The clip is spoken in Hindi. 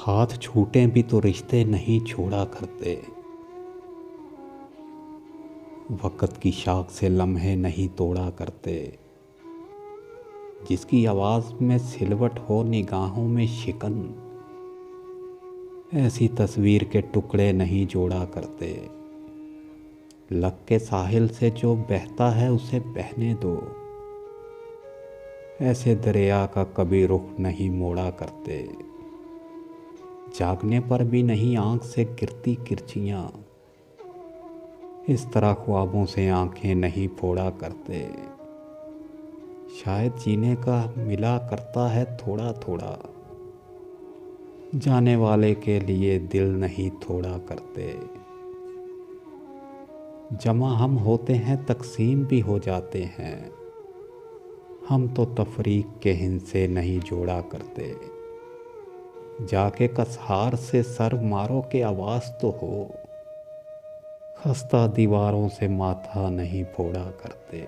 हाथ छूटे भी तो रिश्ते नहीं छोड़ा करते। वक़्त की शाख से लम्हे नहीं तोड़ा करते। जिसकी आवाज़ में सिलवट हो निगाहों में शिकन, ऐसी तस्वीर के टुकड़े नहीं जोड़ा करते। लग के साहिल से जो बहता है उसे बहने दो। ऐसे दरिया का कभी रुख नहीं मोड़ा करते। जागने पर भी नहीं आँख से गिरती किरचियाँ, इस तरह ख्वाबों से आंखें नहीं फोड़ा करते। शायद जीने का मिला करता है थोड़ा थोड़ा, जाने वाले के लिए दिल नहीं थोड़ा करते। जमा हम होते हैं तकसीम भी हो जाते हैं, हम तो तफरीक के हिंसे नहीं जोड़ा करते। जाके कसहार से सर मारो के आवाज़ तो हो, खस्ता दीवारों से माथा नहीं फोड़ा करते।